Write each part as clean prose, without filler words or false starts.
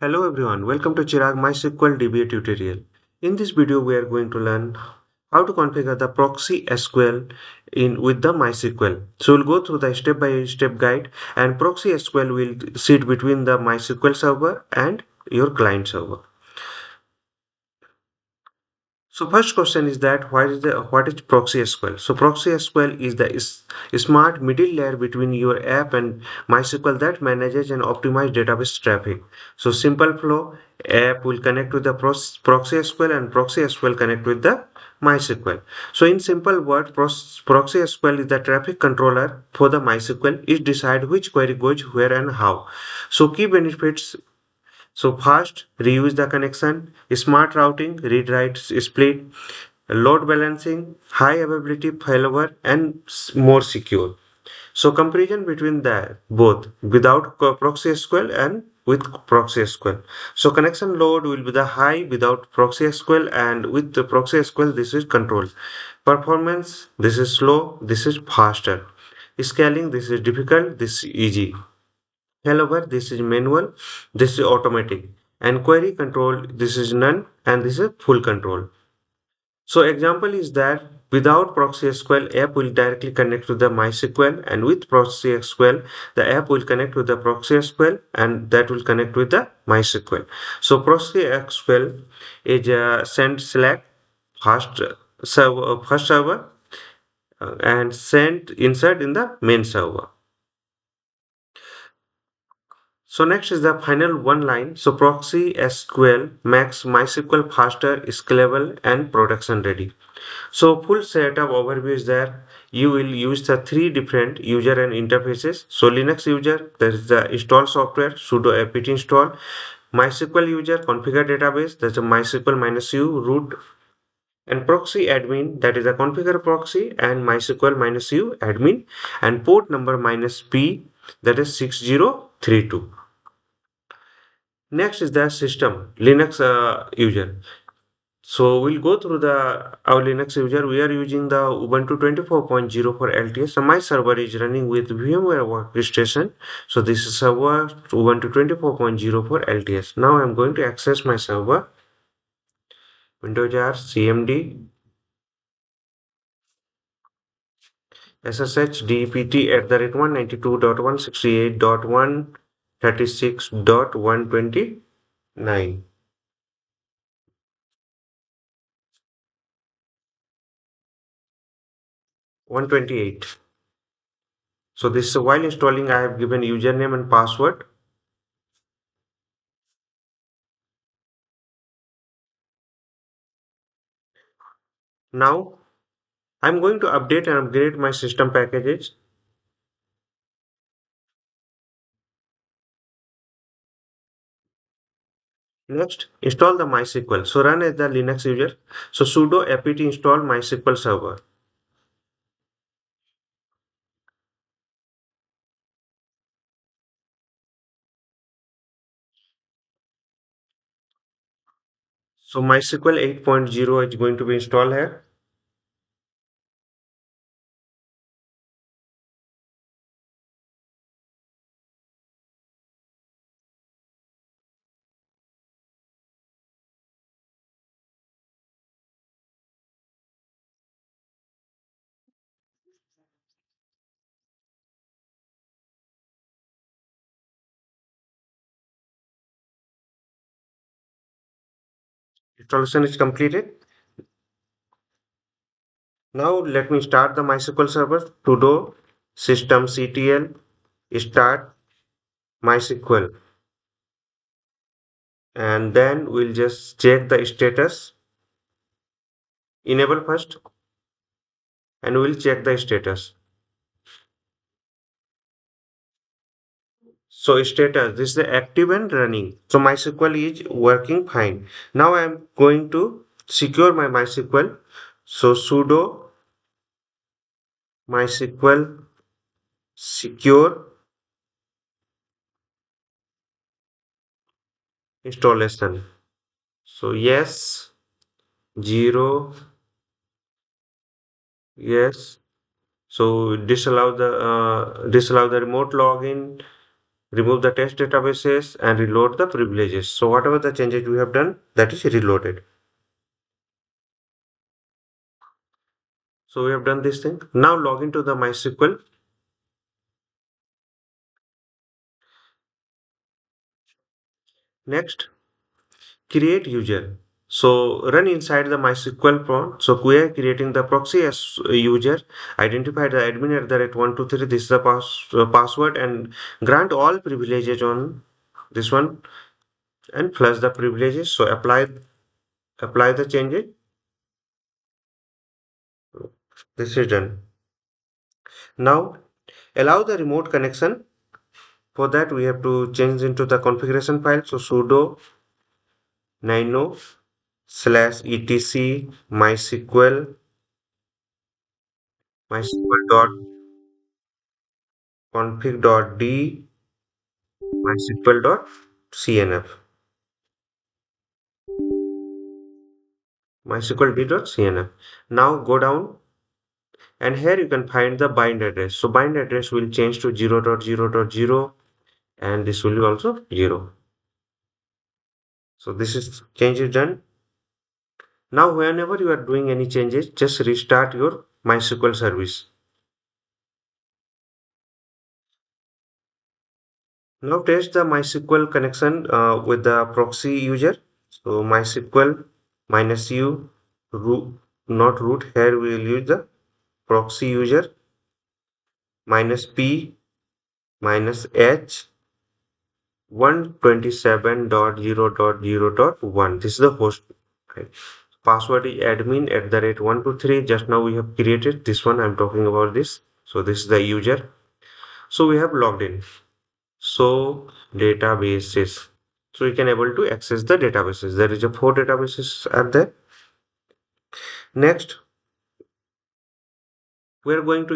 Hello everyone, welcome to Chirag MySQL DBA tutorial. In this video, we are going to learn how to configure the proxy SQL in with the MySQL. So we'll go through the step-by-step guide, and proxy SQL will sit between the MySQL server and your client server. So first question is that what is proxy SQL? So proxy SQL is the smart middle layer between your app and MySQL that manages and optimizes database traffic. So simple flow, app will connect with the proxy SQL and proxy SQL connect with the MySQL. So in simple word, proxy SQL is the traffic controller for the MySQL. It decide which query goes where and how. So key benefits, so fast, reuse the connection, smart routing, read write split, load balancing, high availability failover, and more secure. So comparison between the both without proxy SQL and with proxy SQL. So connection load will be the high without proxy SQL, and with the proxy SQL this is control. Performance, this is slow, this is faster. Scaling, this is difficult, this is easy. However, this is manual, this is automatic, and query control, this is none, and this is full control. So example is that without proxy SQL, app will directly connect to the MySQL, and with proxy SQL, the app will connect with the proxy SQL, and that will connect with the MySQL. So proxy SQL is a send select fast server and send insert in the main server. So next is the final one line. So proxy SQL makes MySQL faster, scalable, and production ready. So full setup overview is there. You will use the three different user and interfaces. So Linux user, there is the install software, sudo apt install. MySQL user, configure database, that's a MySQL minus u root. And proxy admin, that is a configure proxy, and MySQL minus u admin, and port number minus p, that is 6032. Next is the system Linux user. So we'll go through the our Linux user. We are using the Ubuntu 24.04 LTS. So my server is running with VMware workstation. So this is server Ubuntu 24.04 LTS. Now I'm going to access my server. Windows R CMD SSH DPT at the rate 192.168.136.129. 128. So this is while installing, I have given username and password. Now I'm going to update and upgrade my system packages. Next, install the MySQL. So run as the Linux user. So sudo apt install MySQL server. So MySQL 8.0 is going to be installed here. Installation is completed. Now let me start the MySQL server. Sudo systemctl start MySQL, and then we'll just check the status. Enable first, and we'll check the status. So status, this is the active and running. So MySQL is working fine. Now I'm going to secure my MySQL. So sudo MySQL secure installation. So yes, zero, yes. So disallow the remote login, remove the test databases and reload the privileges. So whatever the changes we have done, that is reloaded. So we have done this thing. Now log into the MySQL. Next, create user. So run inside the MySQL prompt. So we are creating the proxy as a user. Identify the admin at the rate 123. This is the password and grant all privileges on this one and flush the privileges. So apply the changes. This is done. Now allow the remote connection. For that we have to change into the configuration file. So sudo nano /etc mysql.config.d mysql.cnf mysql.d.cnf. Now go down and here you can find the bind address. So bind address will change to 0.0.0 and this will be also 0. So this is change is done. Now whenever you are doing any changes, just restart your MySQL service. Now test the MySQL connection with the proxy user. So MySQL minus u root, not root. Here we will use the proxy user minus p minus h 127.0.0.1. This is the host. Right. Password is admin at the rate 123. Just now we have created this one. I'm talking about this. So this is the user. So we have logged in. So databases. So we can able to access the databases. There is a 4 databases are there. Next, we are going to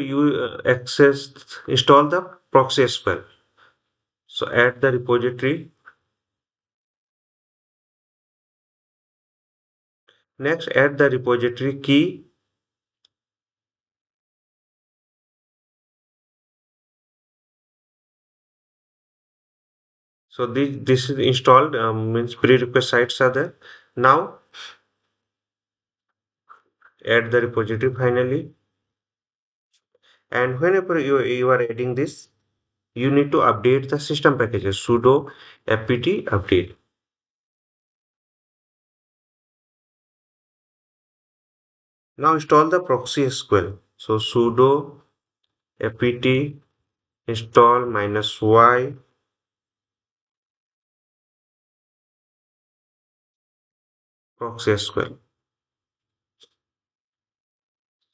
install the ProxySQL. So add the repository. Next, add the repository key. So this is installed, means prerequisite sites are there. Now add the repository finally. And whenever you are adding this, you need to update the system packages. Sudo apt update. Now install the ProxySQL. So sudo apt install -y ProxySQL.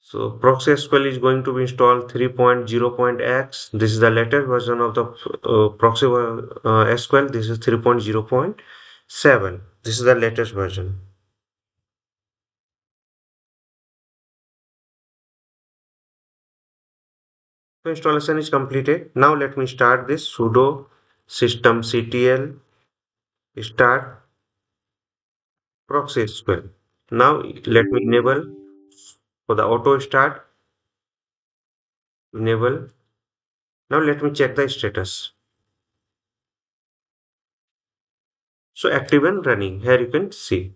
So ProxySQL is going to be installed 3.0.x. This is the latest version of the Proxy SQL. This is 3.0.7. This is the latest version. So installation is completed. Now let me start this sudo systemctl start ProxySQL. Now let me enable for the auto start. Enable. Now let me check the status. So active and running. Here you can see.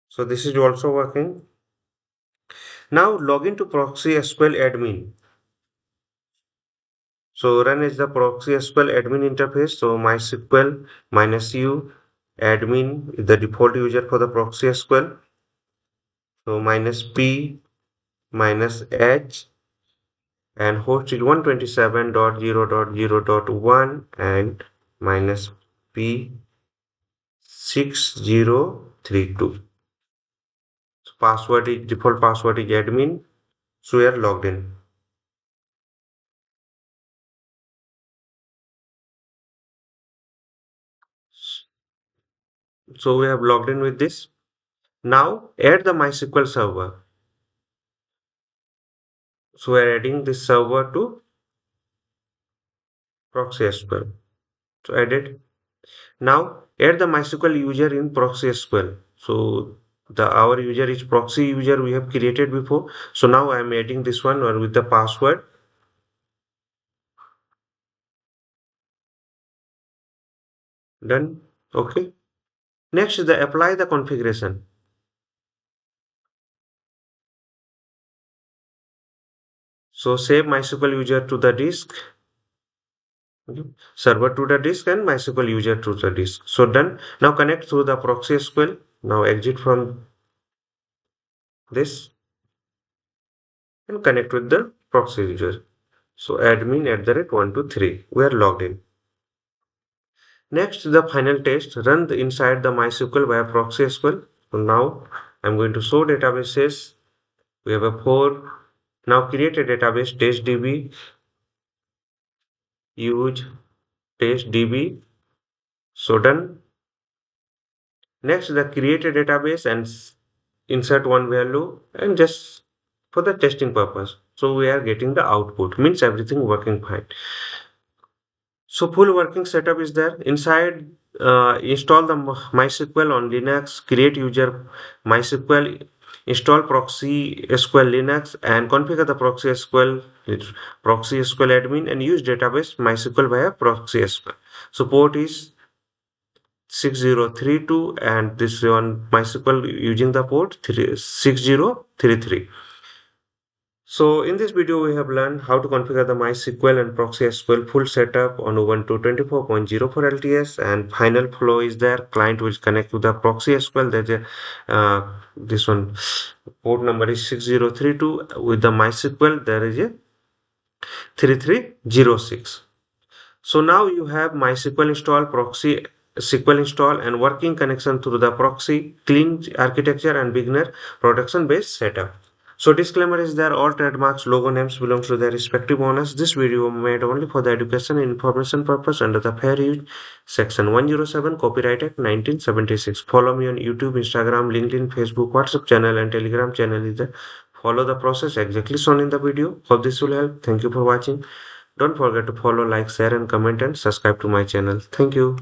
So this is also working. Now log into ProxySQL admin. So run is the ProxySQL admin interface. So MySQL -u admin is the default user for the ProxySQL. So -p -h and host is 127.0.0.1 and -p 6032. So password is default password is admin. So we are logged in. So we have logged in with this. Now add the MySQL server. So we are adding this server to ProxySQL. So add it. Now add the MySQL user in ProxySQL. So the our user is proxy user we have created before. So now I am adding this one or with the password. Done. Okay. Next is the apply the configuration. So save MySQL user to the disk, okay, server to the disk and MySQL user to the disk. So done. Now connect through the ProxySQL. Now exit from this and connect with the proxy user. So admin at the rate 123. We are logged in. Next, the final test run inside the MySQL via ProxySQL. So now I'm going to show databases. We have a 4. Now create a database testdb, use testdb. So done. Next, the create a database and insert one value and just for the testing purpose. So we are getting the output, means everything working fine. So full working setup is there. Inside, install the MySQL on Linux, create user MySQL, install ProxySQL Linux, and configure the ProxySQL admin and use database MySQL via ProxySQL. Support is 6032 and this one MySQL using the port 6033. So in this video, we have learned how to configure the MySQL and ProxySQL full setup on Ubuntu 24.04 LTS, and final flow is there. Client will connect to the ProxySQL. There's a this one port number is 6032. With the MySQL, there is a 3306. So now you have MySQL install, Proxy SQL install, and working connection through the proxy, clean architecture, and beginner production based setup. So disclaimer is there, all trademarks, logo names belong to their respective owners. This video made only for the education and information purpose under the Fair Use Section 107 Copyright Act 1976. Follow me on YouTube, Instagram, LinkedIn, Facebook, WhatsApp channel, and Telegram channel is there. Follow the process exactly shown in the video. Hope this will help. Thank you for watching. Don't forget to follow, like, share, and comment, and subscribe to my channel. Thank you.